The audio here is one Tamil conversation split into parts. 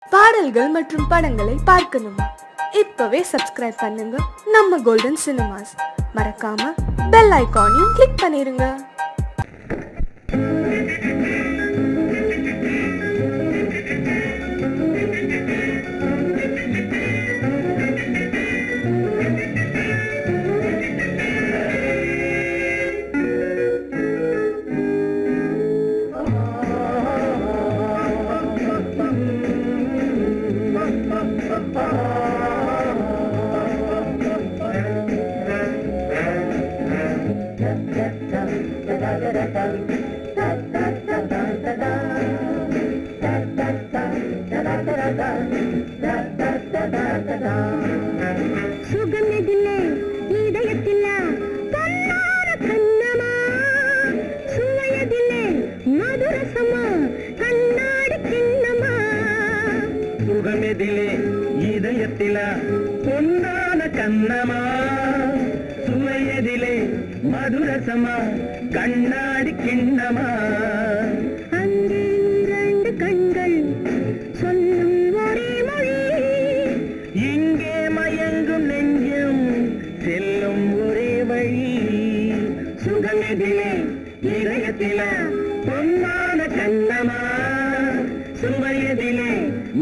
பாடல்கள் மற்றும் படங்களை பார்க்கணுமா? இப்பவே சப்ஸ்கிரைப் பண்ணுங்க நம்ம கோல்டன் சினிமாஸ். மறக்காம பெல் ஐகானையும் கிளிக் பண்ணிருங்க. சுகமெதிலே இதயத்திலா பொன்னான கண்ணமா, சுவையதிலே மதுரசமா கண்ணாடி கிண்ணமா. சுகமெதிலே இதயத்திலா பொன்னான கண்ணமா, சுவையதிலே மதுரசமா கண்ணாடி கிண்ணமா. அங்கே இரண்டு கண்கள் சொல்லும் ஒரே மொழி, இங்கே மயங்கும் நெஞ்சம் செல்லும் ஒரே வழி. சுகமெதிலே இதயத்திலா பொன்னான கண்ணமா, சுவையதிலே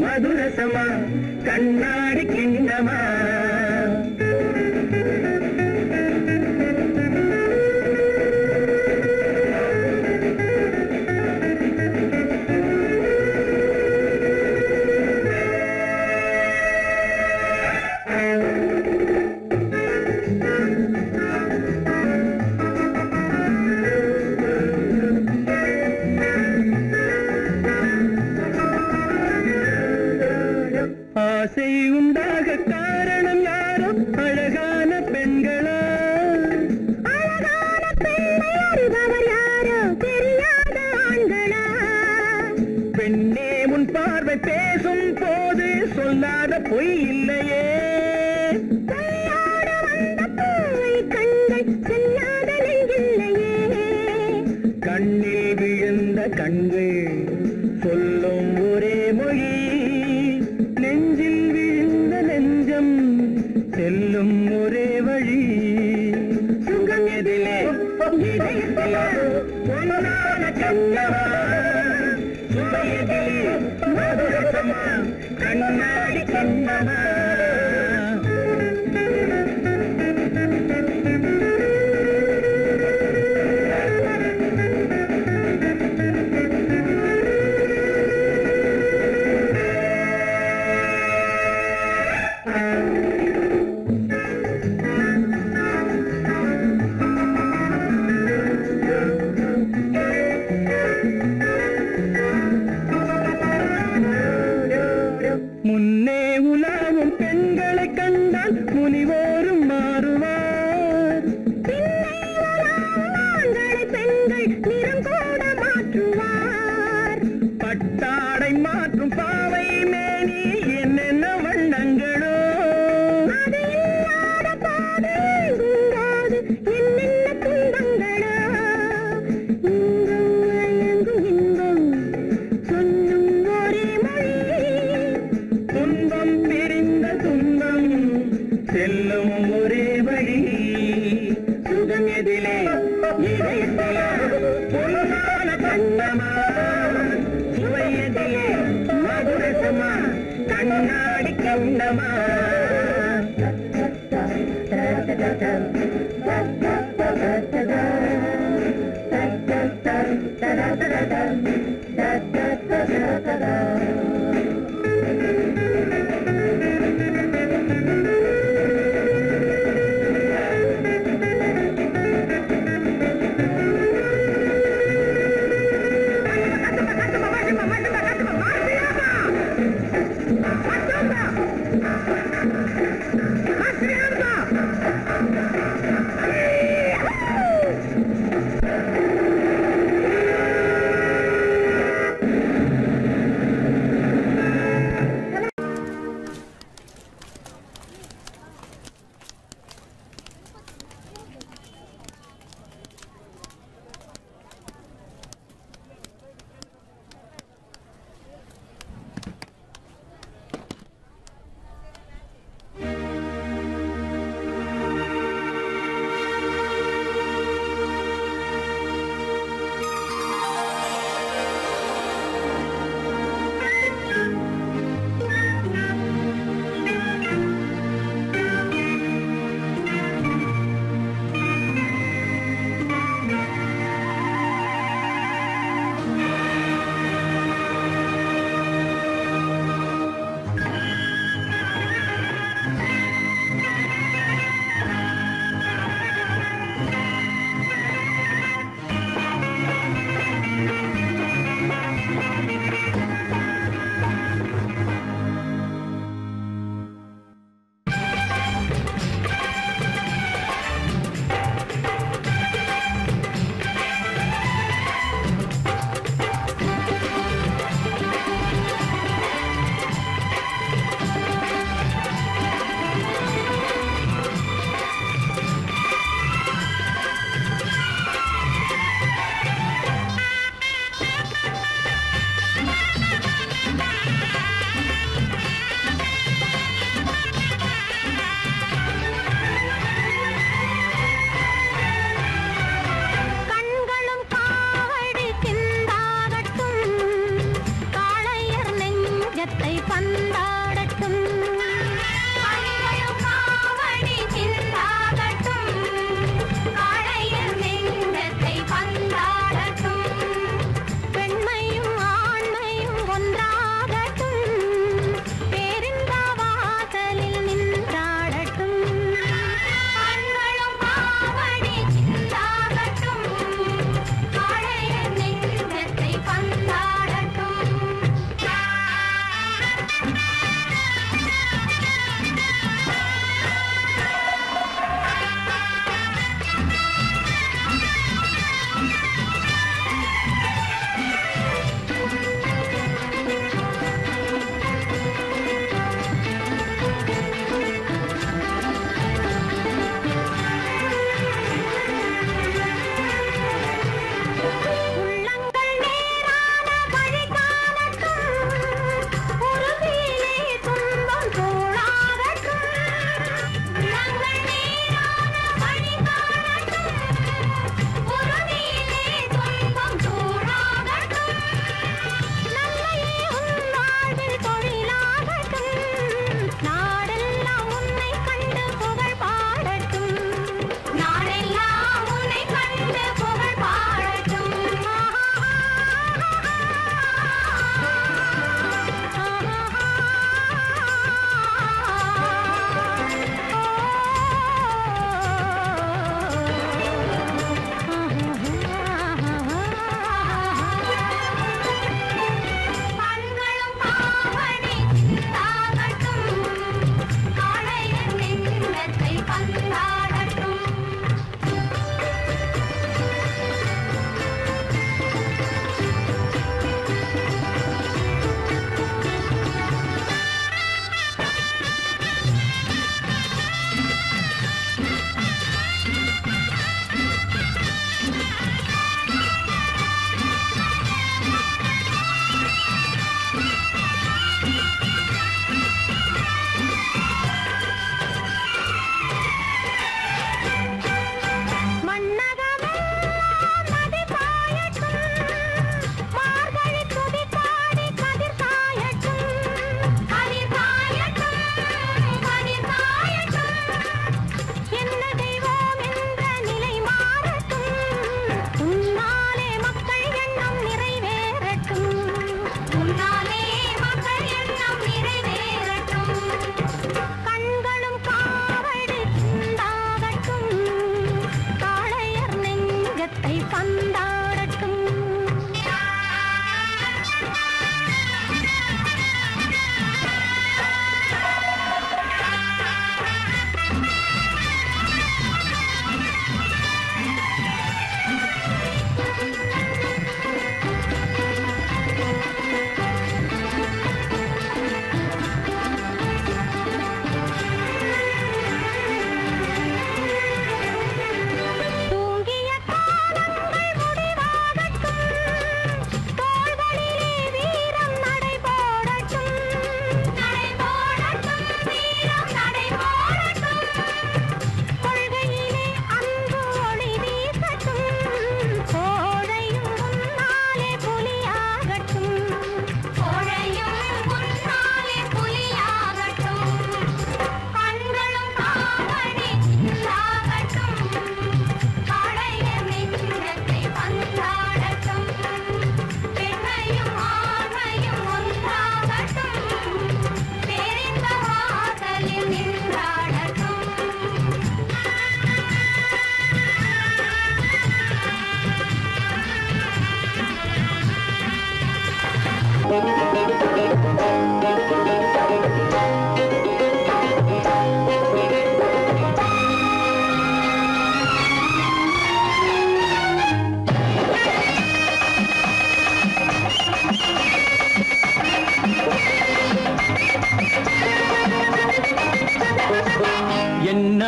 மதுரசமா கண்ணாடி கிண்ணமா. ஆசை உண்டாக காரணம் யாரோ அழகான பெண்களா, அழகான பெண்ணை அறிபவர் யாரோ தெரியாத ஆண்களா. பெண்ணே உன் பார்வை பேசும் போது சொல்லாத பொய் இல்லையே. கையோடு வந்த பூவை கண்கள் செல்லாத நெஞ்சில்லையே. கண்ணில் விழுந்த கண்கள் சொல்லும் ஒரே மொழி, நெஞ்சில் விழுந்த நெஞ்சம் செல்லும் ஒரே வழி. சுகம் எதிலே இதயத்திலா பொன்னான கண்ணமா, சுவையதிலே மதுரசமா கண்ணாடி கண்ணமா. முன்னே உலாவும் பெண்களை கண்டால் முனிவோரும் மாறுவார், பின்னை உலாவும் ஆண்களை பெண்கள் நிறம் கூட மாற்றுவார். பட்டாடை மாற்றும் பாவை மேனி என்னென்ன வண்ணங்களோ. அது இல்லாத பாதை உண்டாது என்னென்ன துன்பங்களோ. இன்பம் மயங்கும் இன்பம் சொல்லும் ஒரே மொழி, துன்பம் பிரிந்த துன்பம் செல்லும் ஒரே வழி. சுகம் எதிலே இதயத்திலா பொன்னான கண்ணமா, சுவையதிலே மதுரசமா கண்ணாடி கண்ணமா.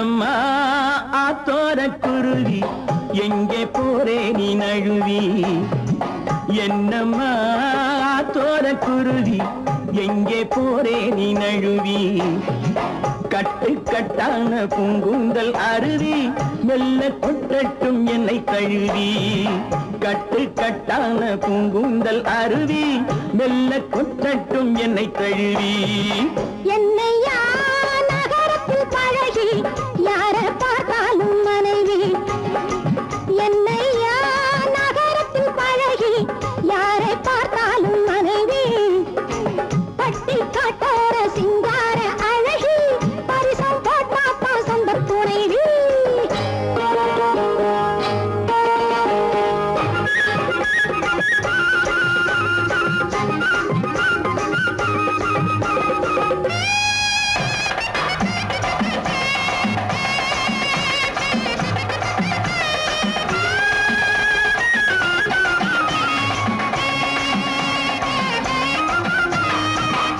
என்னம்மா ஆத்தோர குருவி எங்கே போரே நீ நழுவி என்னம்மா ஆத்தோர குருவி எங்கே போரே நீ நழுவி கட்டு கட்டான பூங்குந்தல் அருவி மெல்ல கொட்டட்டும் என்னை தழுவி கட்டு கட்டான பூங்குந்தல் அருவி மெல்ல கொட்டட்டும் என்னை தழுவி என்னையா நகரத்தில் பழகி யார பார்த்தாலும் மனைவி என்னையா நகரத்தில் பழகி யாரை பார்த்தாலும் மனைவி பட்டி காட்டார சிங்கார அழகி பரிசம் போட்டாப்பா சொந்த துணைவி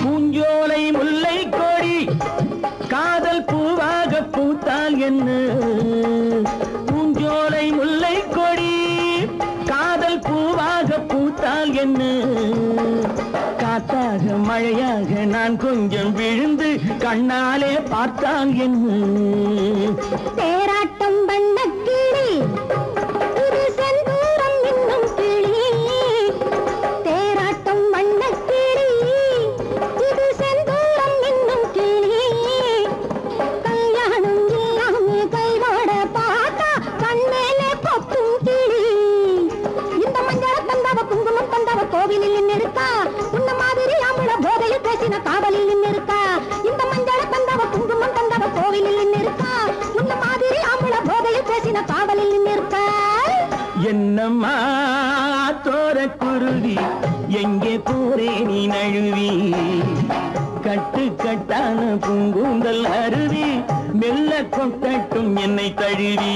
பூஞ்சோலை முல்லை கொடி காதல் பூவாக பூத்தால் என்ன பூஞ்சோலை முல்லை கொடி காதல் பூவாக பூத்தால் என்ன காத்தாக மழையாக நான் கொஞ்சம் விழுந்து கண்ணாலே பார்த்தால் என்ன தேராட்டம் வண்ணக்கிளி இது செந்தூரம் இன்னும் கிளி தேராட்டம் வண்ணக்கிளி இது செந்தூரம் இன்னும் கிளி கல்யாணம் இல்லாம கைவோட பார்த்தா கண்மேலே கொத்தும் கிளி இந்த மஞ்சள தந்தவ குங்குமம் தந்தவ கோவிலில் நின்னிருக்கா உன்ன மாதிரி ஆம்பள போதையில் பேசின காவலில் நின்னிருக்கா இந்த மஞ்சள தந்தவ குங்குமம் தந்தவ கோவிலில் நின்னிருக்கா உன்ன மாதிரி ஆம்பள போதையில் பேசின காவலில் நின்னிருக்கா என்னம்மா தோர குருவி எங்கே போரே நீ நழுவி கட்டு கட்டான பூங்குந்தல் அருவி மெல்ல கொட்டட்டும் என்னை தழுவி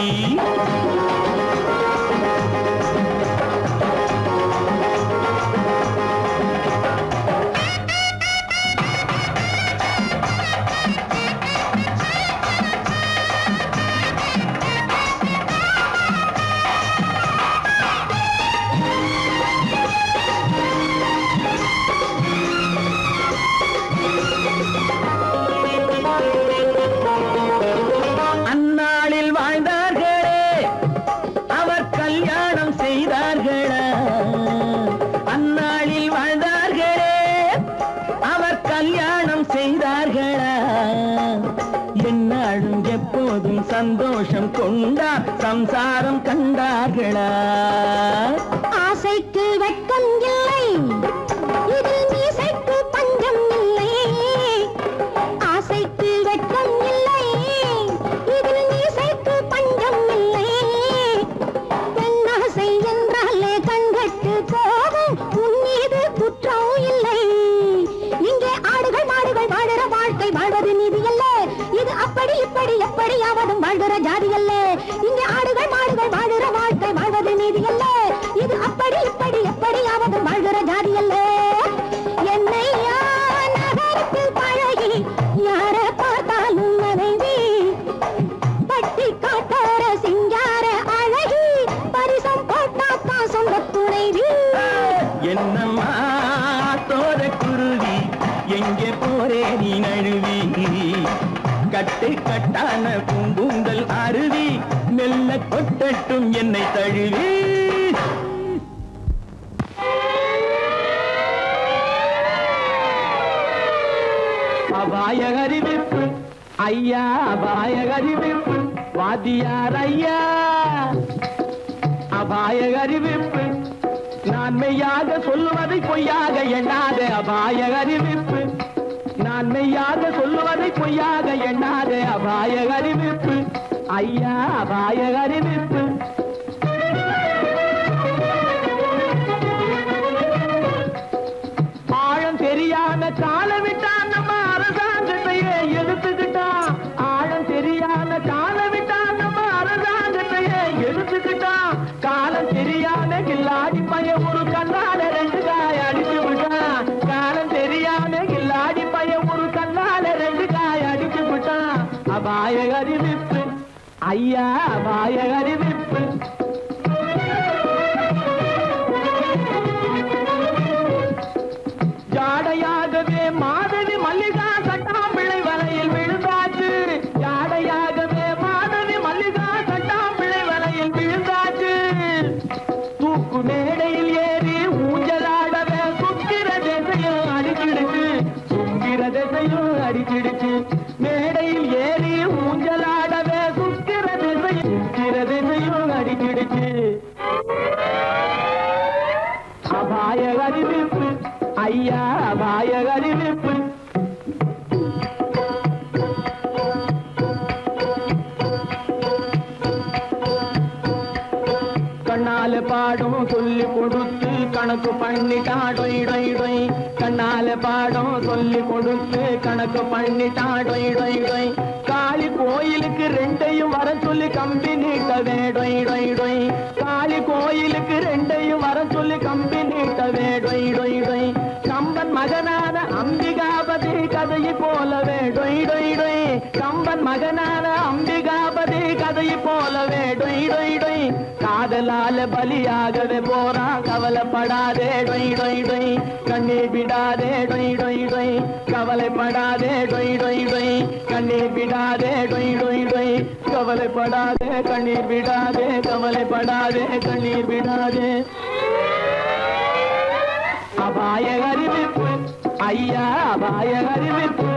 அந்நாளில் வாழ்ந்தார்களே அவர் கல்யாணம் செய்தார்களா அந்நாளில் வாழ்ந்தார்களே அவர் கல்யாணம் செய்தார்களா எந்நாளும் எப்போதும் சந்தோஷம் கொண்டார் சம்சாரம் கண்டார்களா ஆசைக்கு வெட்கம் இல்லை இதில் மீசைக்கு பஞ்சம் இல்லை ஆசைக்கு வெட்கம் இல்லை இதில் மீசைக்கு பஞ்சம் இல்லை பெண்ணாசை என்றாலே கண்கட்டு போகும் உன் மீது குற்றம் இல்லை இங்கே ஆடுகள் மாடுகள் வாழுற வாழ்க்கை வாழ்வது நீதி அல்ல இது அப்படி இப்படி எப்படியாவதும் வாழ்கிற ஜாதி அல்ல இங்கே ஆடுகள் மாடுகள் வாழுற வாழ்க்கை வாழ்வது நீதி அல்ல இது அப்படி இப்படி எப்படியாவதும் வாழ்கிற ஜாதி அல்ல என்னையா நகரத்தில் பழகி யார பார்த்தாலும் மனைவி பட்டி காட்டார சிங்கார அழகி பரிசம் போட்டாக்கா சொந்த துணைவி என்னம்மா தோர குருவி எங்கே போரே நீ நழுவி கட்டு கட்டான பூங்குந்தல் அருவி மெல்ல கொட்டட்டும் என்னை தழுவி அபாய அறிவிப்பு ஐயா அபாய அறிவிப்பு வாத்தியார் ஐயா அபாய அறிவிப்பு நான் மெய்யாக சொல்லுவதை பொய்யாக எண்ணாத அபாய அறிவிப்பு நான் மெய்யாக சொல்லுவதை பொய்யாக எண்ணாத அபாய அறிவிப்பு ஐயா அபாய அறிவிப்பு ஆழம் தெரியாம கால விட்டான் நம்ம அரசாங்கத்தையே எடுத்துக்கிட்டான் ஆழம் தெரியாம கால விட்டான் நம்ம அரசாங்கத்தையே எடுத்துக்கிட்டான் காலம் தெரியாம கில்லாடி பைய ஒரு கண்ணால ரெண்டு காய அடிச்சு விட்டான் காலம் தெரியாம கில்லாடி பைய ஒரு கண்ணால ரெண்டு காய அடிச்சு விட்டான் அபாய அறிவிப்பு ஐயா அபாய அறிவிப்பு. ஜாடையாகவே மாதவி மல்லிகா சட்டாம்பிள்ளை வலையில் விழுந்தாச்சு. ஜாடையாகவே மாதவி மல்லிகா சட்டாம்பிள்ளை வலையில் விழுந்தாச்சு. தூக்கு மேடையில் ஏறி ஊஞ்சலாடவே சுக்கிர திசையும் அடிச்சிடுச்சு. சுக்கிர திசையும் அடிச்சிடுச்சு. மேடையில் ஏறி ஊஞ்சலாடவே சுக்கிர திசையும் அடிச்சிடுச்சு. அபாய அறிவிப்பு. ஐயா அபாய அறிவிப்பு. கண்ணால பாடம் சொல்லி கொடுத்து கணக்கு பண்ணிட்டா டொய் டொய் டொய். கண்ணால பாடம் சொல்லி கொடுத்து கணக்கு பண்ணிட்டா டொய் டொய் டொய். காளி கோயிலுக்கு ரெண்டையும் வர சொல்லி கம்பி நீட்டவே டொய் டொய் டொய். காளி கோயிலுக்கு ரெண்டையும் வர சொல்லி கம்பி நீட்டவே டொய் டொய் டொய். கம்பன் மகனான அம்பிகாபதி கதையை போலவே டொய் டொய் டொய். கம்பன் மகனான அம்பிகாபதி கதையை போலவே டொய் டொய் டொய். காதலால பலியாகவே போறான் கவலைப்படாதே டொய் டொய் டொய். கண்ணீர் விடாதே டொய் டொய் டொய். கவலைப்படாதே டொய் டொய் டொய். கண்ணீர் விடாதே டொய் டொய் டொய். கவலைப்படாதே கண்ணீர் விடாதே. கவலைப்படாதே கண்ணீர் விடாதே. அபாய அறிவிப்பு. ஐயா அபாய அறிவிப்பு.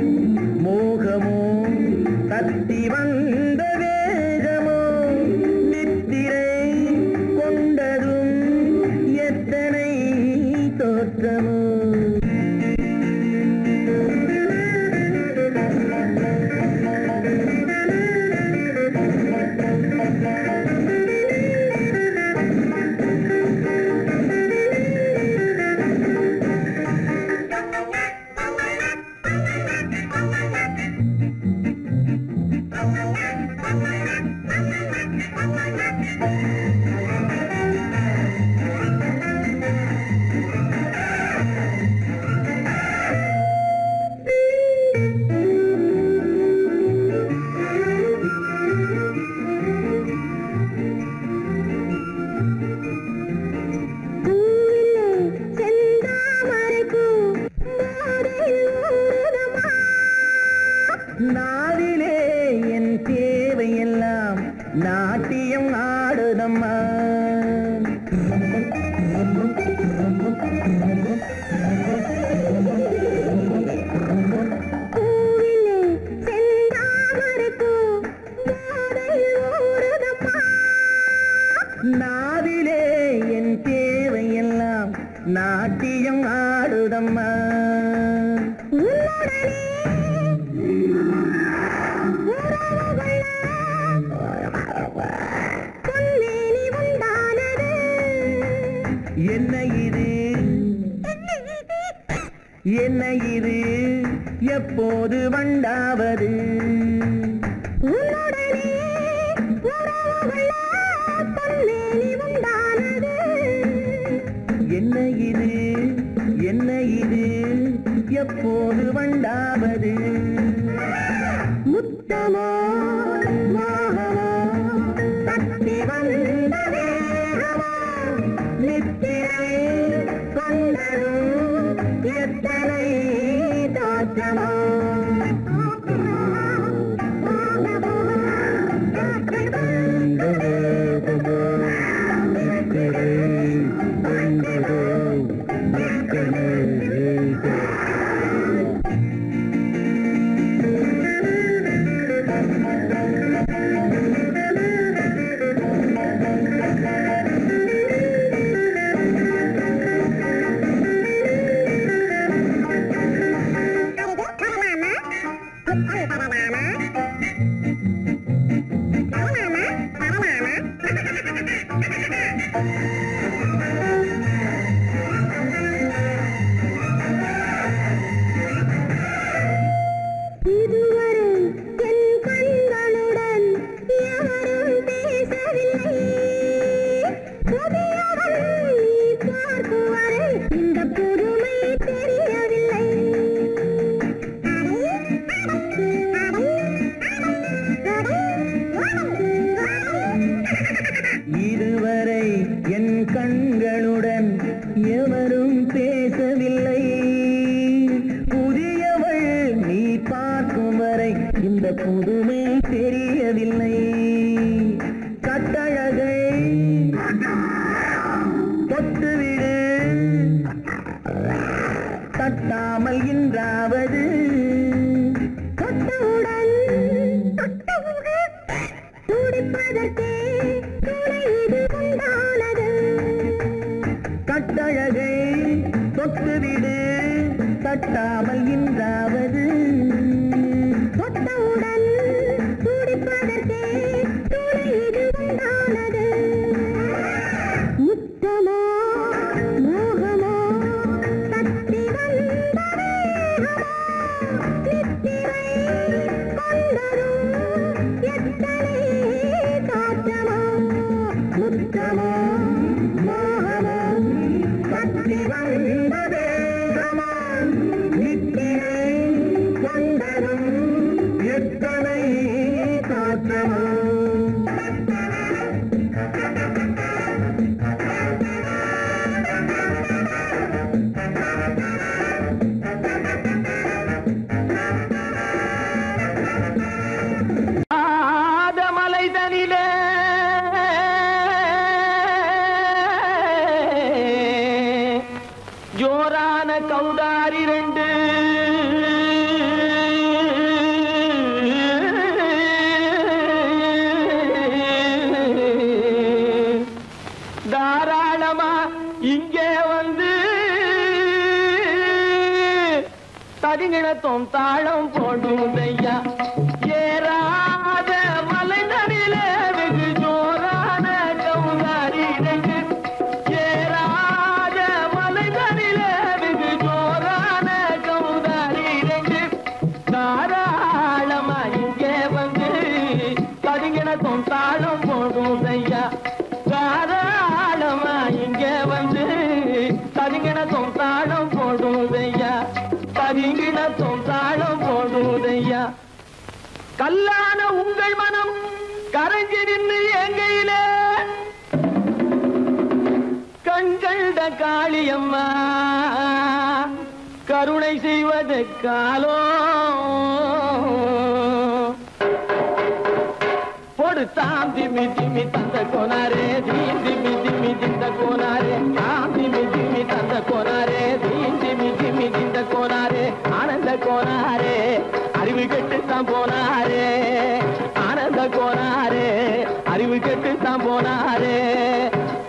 முத்தமா மோகமா தத்தி வந்த வேகமா நாவிலே என் தேவையெல்லாம் நாட்டியம் ஆடுதம்மா. நாவிலே என் தேவையெல்லாம் நாட்டியம் ஆடுதம்மா. என்ன இது என்ன இது எப்போது வண்டாவது? என்ன இது என்ன இது எப்போது வண்டாவது? முத்தமோ மோகமோ தப்பி வந்த வேகமோ நித்திரை கொண்டரும் எத்தனை தோற்றமோ இதுவரை என் கண்களுடன் எவரும் பேசவில்லை புதியவள் நீ பார்க்கும் வரை இந்த புதுமை தெரியவில்லை கட்டழகை தொட்டுவிடு தட்டாமல் இன்றாவது தொட்டவுடன் துடிப்பதற்கே கட்டழகை தொட்டுவிடு தட்டாமல் இன்றாவது தொட்டவுடன் துடிப்பதற்கே துணை இது உண்டானது முத்தமோ மோகமோ தப்பி வந்த வேகமோ நித்திரை கொண்டரும் எத்தனை தோற்றமோ முத்தமோ மோகமோ தப்பி வந்த வேகமோ நித்திரை கொண்டரும் எத்தனை தோற்றமோ மலைதனிலே ஜோரான கௌதாரி ரெண்டு தாராளமா இங்கே வந்து தடிங்கிணத்தும் தாளம் போடுதையா ஏறாத மலைதனிலே வெகு ஜோரான கௌதாரி ரெண்டு ஏறாத மலைதனிலே வெகு ஜோரான கௌதாரி ரெண்டு தாராளமா இங்கே வந்து தடிங்கிணத்தும் தாளம் போடுதையா தாராளமா இங்கே வந்து தடிங்கிணத்தும் தாளம் போடுதையா தடிங்கிணத்தும் தாளம் போடுதையா கல்லான உங்கள் மனம் கரைஞ்சி நின்று எங்கையிலே கண்கண்ட காளியம்மா கருணை செய்வது காலோ பொடுத்தாம் திமி திமி தந்த கோனாரே தீம் திமி திமி திந்த கோனாரே தாம் திமி திமி தந்த கோனாரே தீம் திமி திமி திந்த கோனாரே ஆனந்த கோனாரே அறிவு கெட்டுத்தான் போனாரே ஆனந்த கோனாரே அறிவு கெட்டுத்தான் போனாரே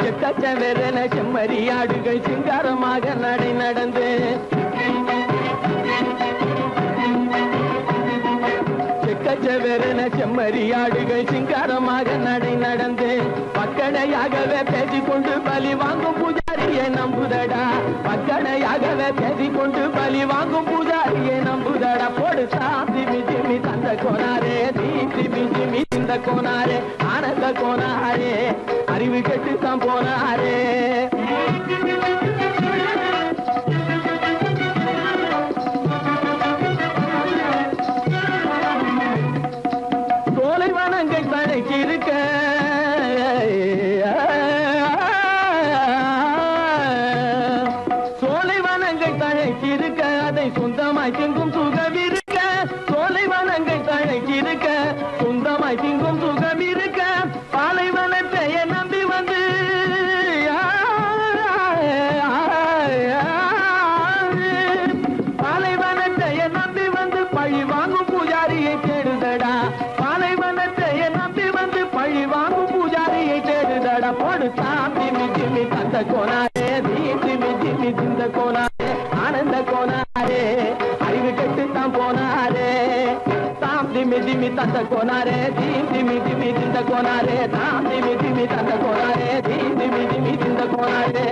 செக்கச்சவென செம்மறியாடுகள் சிங்காரமாக நடை நடந்து செக்கச்சவென செம்மறியாடுகள் சிங்காரமாக நடை நடந்து பக்கடையாகவே பேசிக்கொண்டு பலி வாங்கும் பூஜாரியை நம்புதடா பக்கடையாகவே பேசிக்கொண்டு பலி வாங்கும் பூஜாரியை நம்புதடா போடு திமி திமி தந்த கோனாரே திமி திமி இந்த கோனாரே ஆனந்த கோனாரே அறிவு கெட்டுத்தான் போனாரே வனங்கள் தழைச்சிருக்க அதை சொந்தமாய் திங்கும் சுகம் இருக்க சோலைவனங்கள் தழைச்சிருக்க சொந்தமாய் திங்கும் சுகம் இருக்க பாலைவனத்தை நம்பி வந்து பாலைவனத்தை நம்பி வந்து பழி வாங்கும் பூஜாரியை தேடுதடா பாலைவனத்தை நம்பி வந்து பழி வாங்கும் பூஜாரியை தேடுதடா போடு சாமி மிஜிமி தந்த கோனாரே தீமி ஜிமி திந்த கோனாரே ஆனந்த கோனாரே அறிவு கெட்டுத்தான் போனாரே தாம் திமி திமி தந்த கோனாரே தீமி திமி திந்த கோனாரே தாம் திமி திமி தந்த கோனாரே தீமி திமி திந்த கோனாரே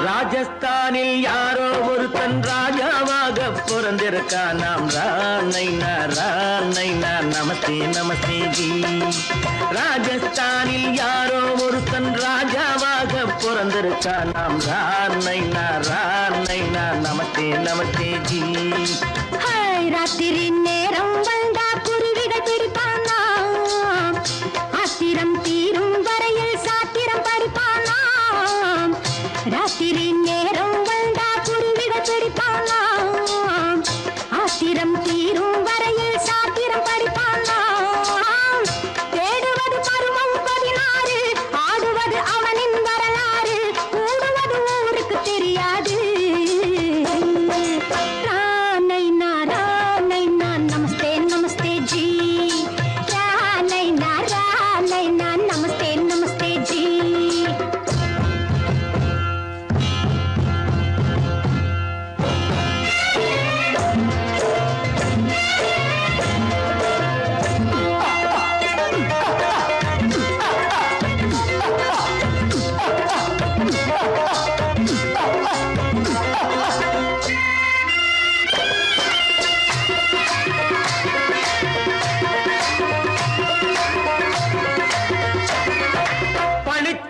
ராஜஸ்தானில் யாரோ ஒருத்தன் ராஜாவாக பிறந்திருக்கான் நாம் ராணைனா நமஸ்தே நமஸ்தே ஜி ராஜஸ்தானில் யாரோ ஒருத்தன் ராஜாவாக பிறந்திருக்கான் நாம் ராணைனா நமஸ்தே நமஸ்தே ஜி ராத்திரி நேரம் வந்தா குருவிகள் பிடிப்பானா ஆத்திரம் தீரும் வரையில் சாத்திரம் படிப்பானா ராத்திரி நேரம் வந்தா குருவிகள் பிடிப்பானா ஆத்திரம் தீரும் வரையில் சாத்திரம் படிப்பானா தேடுவது பருவம் 16 ஆடுவது அவனின் வரலாறு கூடுவது ஊருக்கு தெரியாது ராணைனா நமஸ்தே நமஸ்தே ஜி ராணைனா நமஸ்தே நமஸ்தே ஜி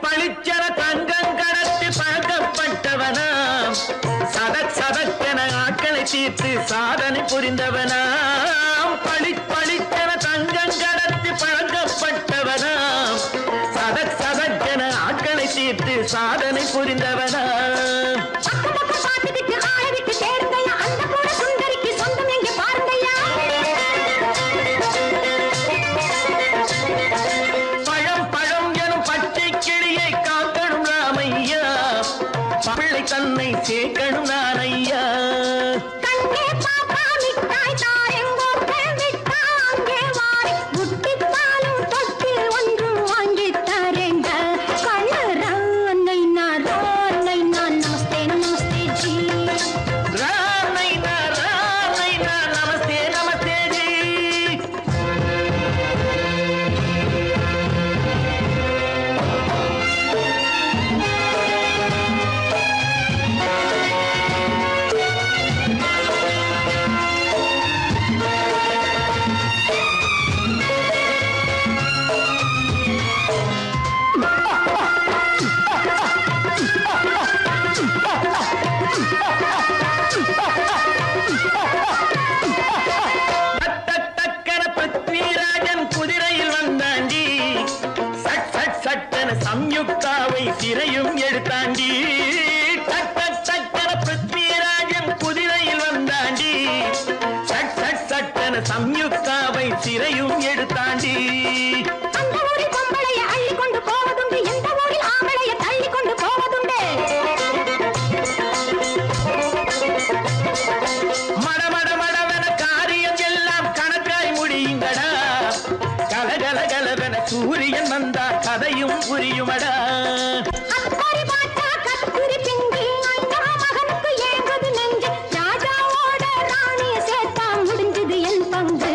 பளிச்சென தங்கம் கடத்தி பழக்கப்பட்டவனாம் சதக்கென ஆட்களை தீர்த்து சாதனை புரிந்தவனாம் பளிச்சென தங்கம் கடத்தி பழக்கப்பட்டவனாம் சதக்கென ஆட்களை தீர்த்து சாதனை புரிந்தவனாம் தன்னை சேர்க்கணும் நான் ஐயா கண்ணே பாப்பா மிட்டாய் தாரெங்கோ கேவிட்டா அங்கே வாரி முட்டிப்பாலும் தொட்டு ஒன்று வாங்கி தரேங்க கண்ணு ராணைனா நமஸ்தே நமஸ்தே ஜி ராணைனா நமஸ்தே நமஸ்தே ஜி சம்யுக்தாவை சிறையும் எடுத்தாண்டி சட்டன பிருத்விராஜன் குதிரையில் வந்தாண்டி சட்டன சம்யுக்தாவை சிறையும் எடுத்தாண்டி அந்த ஊரில் பொம்பளைய அள்ளி கொண்டு போவதுண்டு எந்த ஊரில் ஆம்பளைய தள்ளி கொண்டு போவதுண்டு மடமடவென காரியம் எல்லாம் கணக்காய் முடியுங்கடா கலகலகலவென சூரியன் வந்தா கதையும் புரியுமடா அக்கறை பார்த்தா கத்திரி பிங்கி அந்த மகனுக்கு ஏங்குது நெஞ்சு ராஜாவோட ராணிய சேர்த்தா முடிஞ்சது என் பங்கு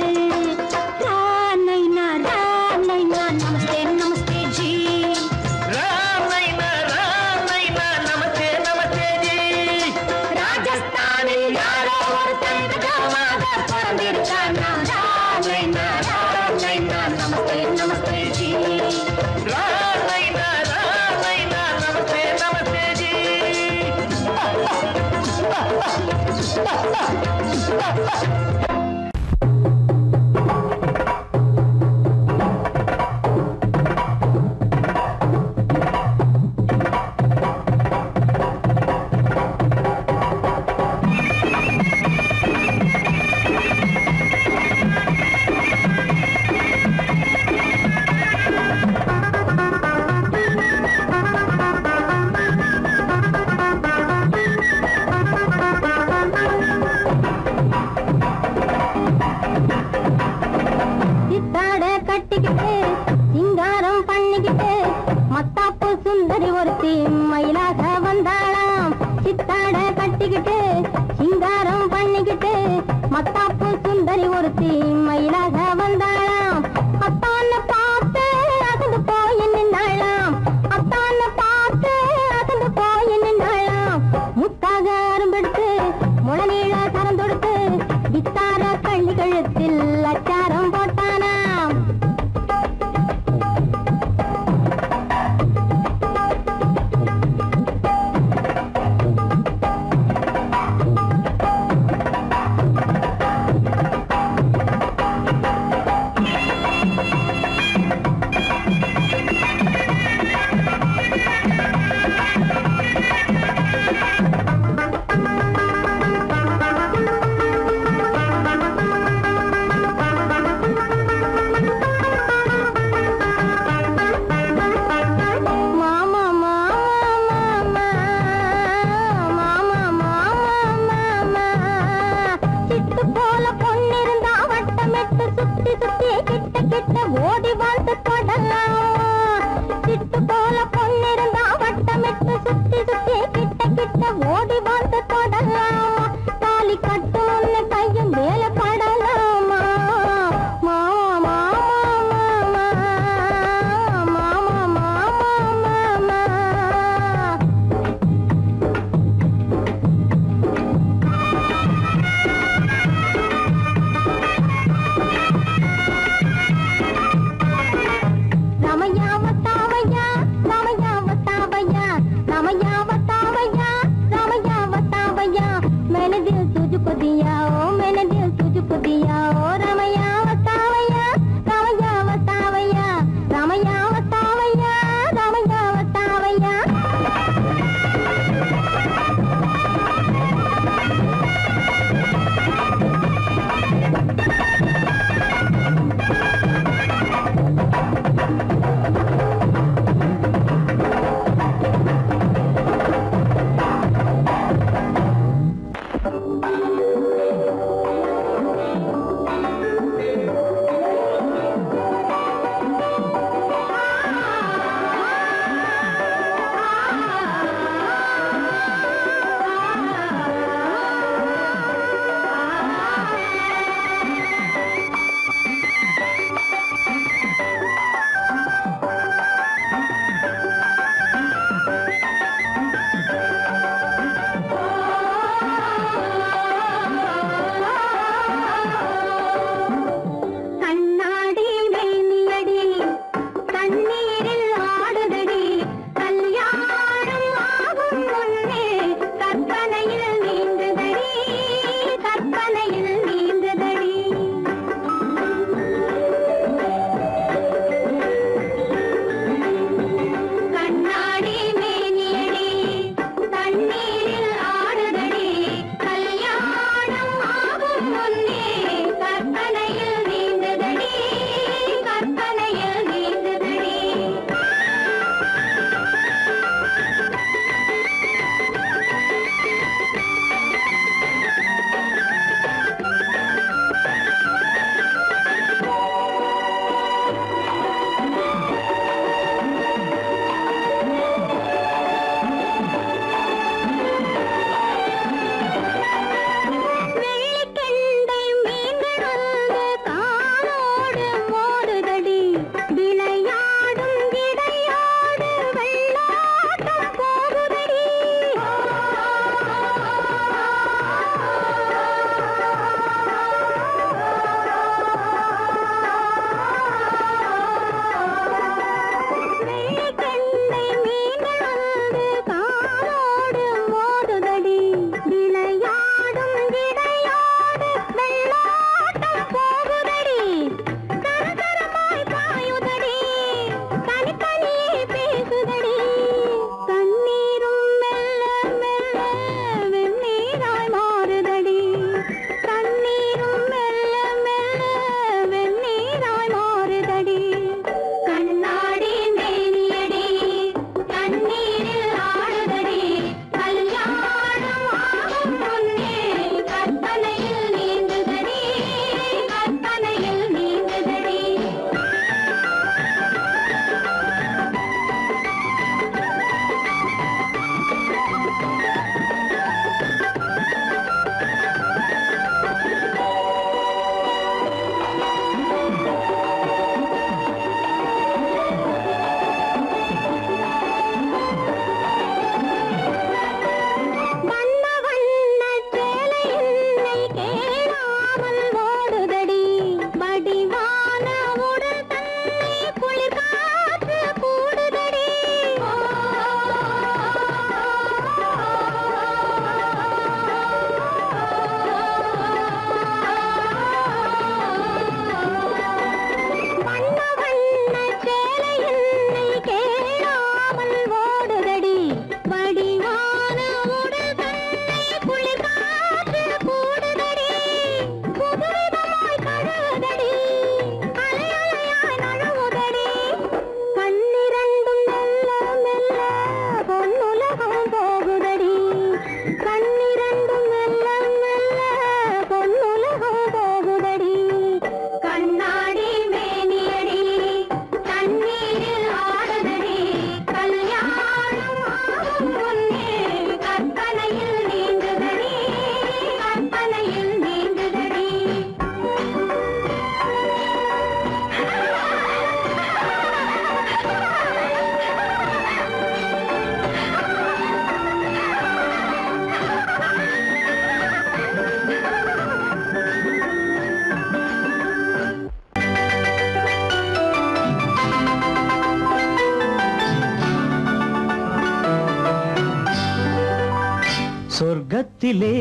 சொர்க்கத்திலே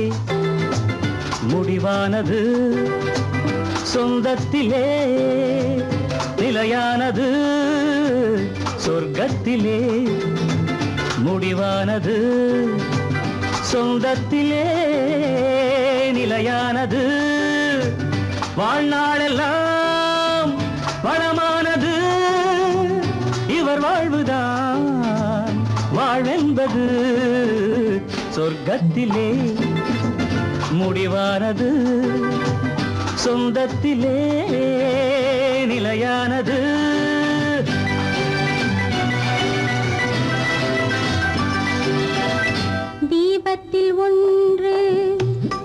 முடிவானது, சொந்தத்திலே நிலையானது. சொர்க்கத்திலே முடிவானது, சொந்தத்திலே நிலையானது. வாழ்நாளெல்லாம் வளமானது, இவர் வாழ்வுதான் வாழ்வென்பது. சொர்க்கத்திலே முடிவானது, சொந்தத்திலே நிலையானது. தீபத்தில் ஒன்று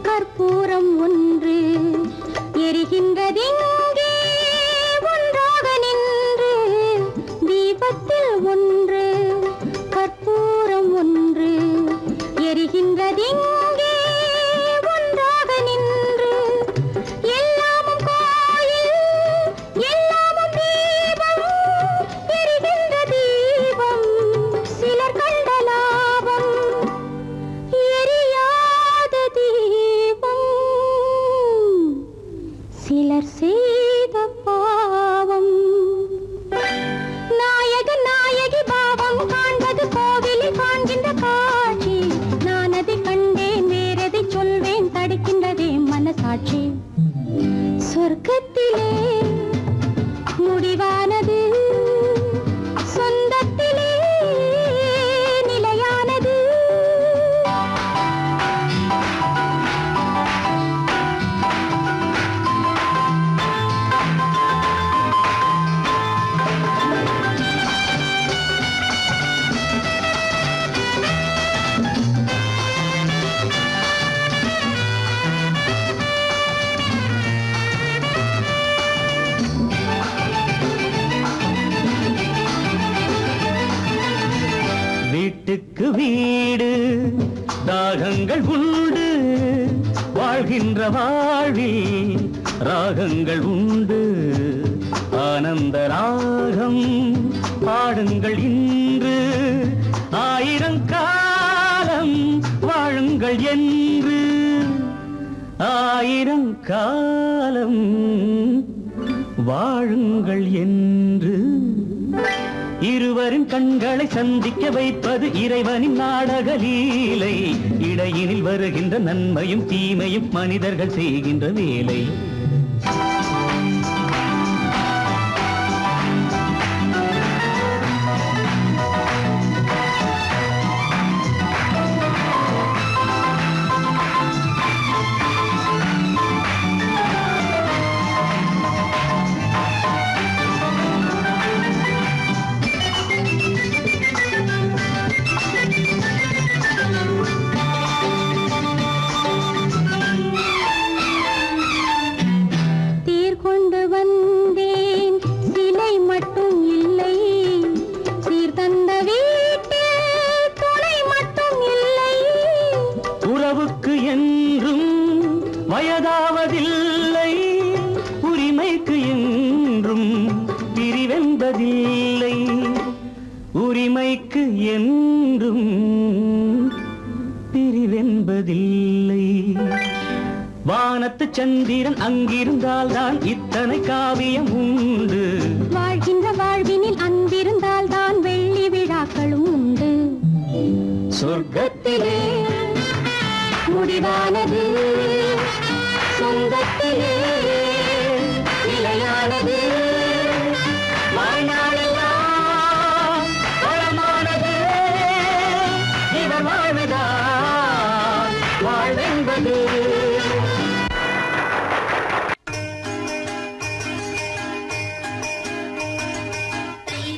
கற்பூரம் ஒன்று எரிகின்றதெங்கே ஒன்றாக நின்று. தீபத்தில் ஒன்று கற்பூரம் ஒன்று எரிகின்றதெங்கே ஒன்றாக நின்று. எல்லாமும் கோயில் எல்லாமும் தீபம், எரிகின்ற தீபம் சிலர் கண்ட லாபம், எரியாத தீபம் சிலர் செய்த பாவம். நாயகன் நாயகி பாவம் காண்பது கோவிலில் காண்கின்ற காட்சி. நான் அதை கண்டேன், வேறதை சொல்வேன், தடுக்கின்றதே மனசாட்சி. சொர்க்கத்திலே முடிவானது, சொந்தத்திலே நிலையானது. வீட்டுக்கு வீடு தாகங்கள் உண்டு, வாழ்கின்ற வாழ்வில் ராகங்கள் உண்டு. ஆனந்த ராகம் பாடுங்கள் இன்று, ஆயிரம் காலம் வாழுங்கள் என்று. ஆயிரம் காலம் வாழுங்கள் என்று. இருவரின் கண்களை சந்திக்க வைப்பது இறைவனின் நாடக லீலை. இடையினில் வருகின்ற நன்மையும் தீமையும் மனிதர்கள் செய்கின்ற வேலை. வயதாவதில்லை, உரிமைக்கு என்றும் பிரிவென்பதில்லை. உரிமைக்கு என்றும் பிரிவென்பதில்லை. வானத்து சந்திரன் அங்கிருந்தால் தான் இத்தனை காவியம் உண்டு. வாழ்கின்ற வாழ்வினில் அன்பிருந்தால் தான் வெள்ளி விழாக்களும் உண்டு. சொர்க்கத்திலே முடிவானது, சொந்தத்திலே நிலையானது. வாழ்நாளெல்லாம் வளமானது, இவர் வாழ்வதால் வாழ்வென்பது. Hey,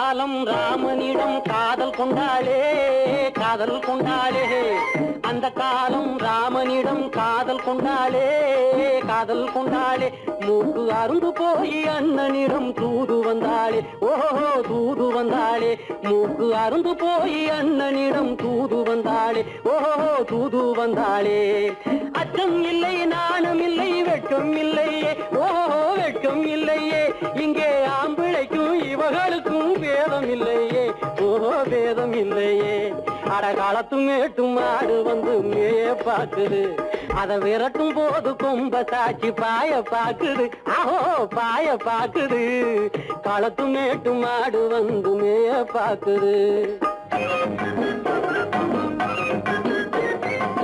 காலம் ராமனிடம் காதல் கொண்டாளே காதல் கொண்டாளே அந்த காலம் ராமனிடம் காதல் கொண்டாளே காதல் கொண்டாளே மூக்கு அருந்து போய் அண்ணனிடம் தூது வந்தாளே ஓஹோ தூது வந்தாளே மூக்கு அருந்து போய் அண்ணனிடம் தூது வந்தாளே ஓஹோ தூது வந்தாளே அச்சம் இல்லை நாணம் இல்லை வெட்கம் இல்லையே ஓஹோ வெட்கம் இல்லையே இங்கே ஆம்பிளைக்கும் இவர்களுக்கும் வேதம் இல்லையே ஓஹோ வேதம் இல்லையே அடகாலத்து மேட்டும் ஆடு வந்து மேய பாக்குது அதை விரட்டும் போது கொம்ப சாட்சி பாய பாக்குது ஆஹோ பாய பாக்குது களத்து மேட்டும் ஆடு வந்து மேய பாக்குது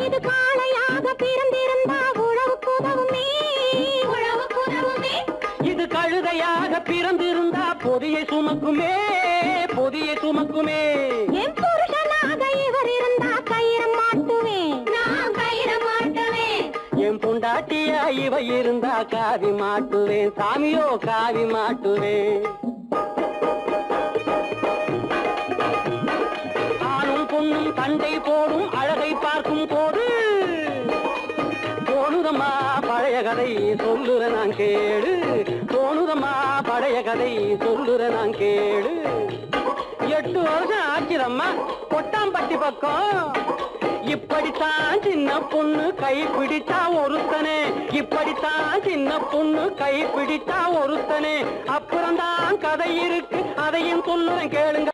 இது காளையாக பிறந்திருந்தா உழவுக்கு உதவுமே உழவுக்கு உதவுமே இது கழுதையாக பிறந்திருந்தா பொதியை சுமக்குமே பொதியை சுமக்குமே என் புருஷனாக இவர் இருந்தா கயிற மாட்டுவேன் நான் கயிற மாட்டுவேன் என் பொண்டாட்டியா இவ இருந்தா காவி மாட்டுவேன் சாமியோ காவி மாட்டுவேன் ஆணும் பொண்ணும் சண்டை போடும் அழகை பார்க்கும் போது தோணுதம்மா பழைய கதை சொல்லுற நான் கேளு தோணுதம்மா பழைய கதை சொல்லுற நான் கேளு 8 வருஷம் ஆச்சுதம்மா கொட்டாம்பட்டி பக்கம் இப்படித்தான் சின்ன பொண்ணு கை பிடித்தா ஒருத்தனே இப்படித்தான் சின்ன பொண்ணு கை பிடித்தா ஒருத்தனே அப்புறம்தான் கதை இருக்கு அதையும் சொல்லுறேன் கேளுங்க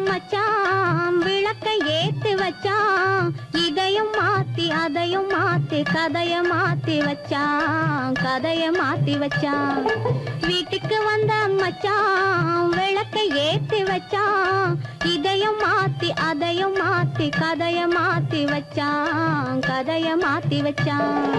மச்சான் விளக்கை ஏத்தி வச்சான் இதையும் மாத்தி அதையும் மாத்தி கதைய மாத்தி வச்சான் கதைய மாத்தி வச்சான் வீட்டுக்கு வந்த மச்சான் விளக்கை ஏத்தி வச்சான் இதையும் மாத்தி அதையும் மாத்தி கதைய மாத்தி வச்சான் கதைய மாத்தி வச்சான்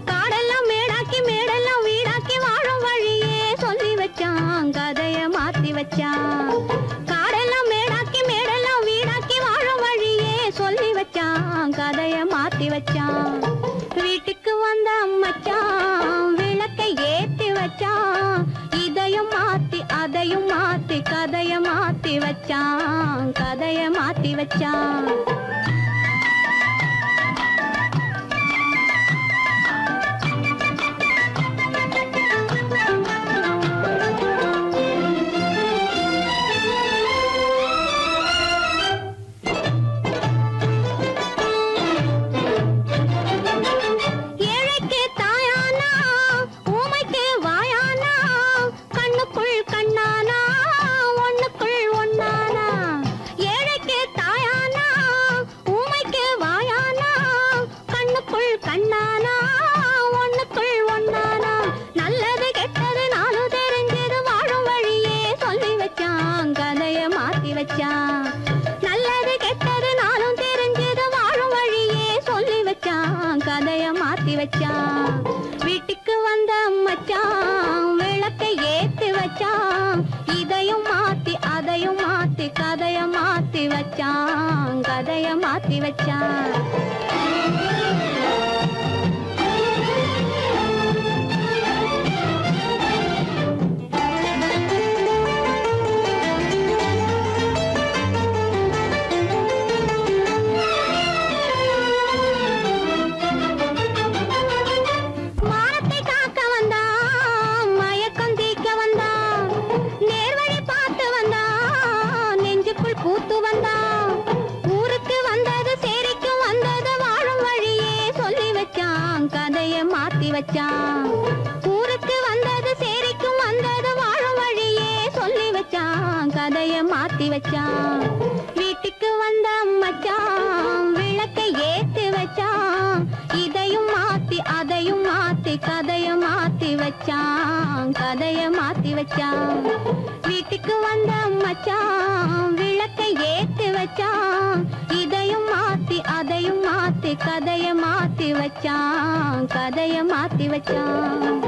காடெல்லாம் மேடாக்கி மேடெல்லாம் வீடாக்கி வாழும் வழியே சொல்லி வச்சான் கதைய மாத்தி வச்சான் காடெல்லாம் மேடாக்கி மேடெல்லாம் வீடாக்கி வாழும் வழியே சொல்லி வச்சான் கதைய மாத்தி வச்சான் வீட்டுக்கு வந்த மச்சான் விளக்கை ஏத்தி வச்சான் இதையும் மாத்தி அதையும் மாத்தி கதைய மாத்தி வச்சான் கதைய மாத்தி வச்சான் நல்லது கெட்டது நானும் தெரிஞ்சது வாழும் வழியே சொல்லி வச்சான் கதைய மாத்தி வச்சான் வீட்டுக்கு வந்த மச்சான் விளக்கை ஏத்தி வச்சான் இதையும் மாத்தி அதையும் மாத்தி கதைய மாத்தி வச்சான் கதைய மாத்தி வச்சான் பூத்து வந்தான் ஊருக்கு வந்தது சேரிக்கு வந்தது வாழும் வழியே சொல்லி வச்சான் கதைய மாத்தி வச்சான் ஊருக்கு வந்தது சேரிக்கு வந்தது வாழும் வழியே சொல்லி வச்சான் கதைய மாத்தி வச்சான் வீட்டுக்கு வந்த மச்சான் விளக்கை ஏத்தி வச்சான் இதையும் மாத்தி அதையும் மாத்தி கதைய மாத்தி வச்சான் கதைய மாத்தி வச்சான் வீட்டுக்கு வந்த மச்சான் விளக்கை ஏத்தி வச்சான் இதையும் மாத்தி அதையும் மாத்தி கதைய மாத்தி வச்சான் கதைய மாத்தி வச்சான்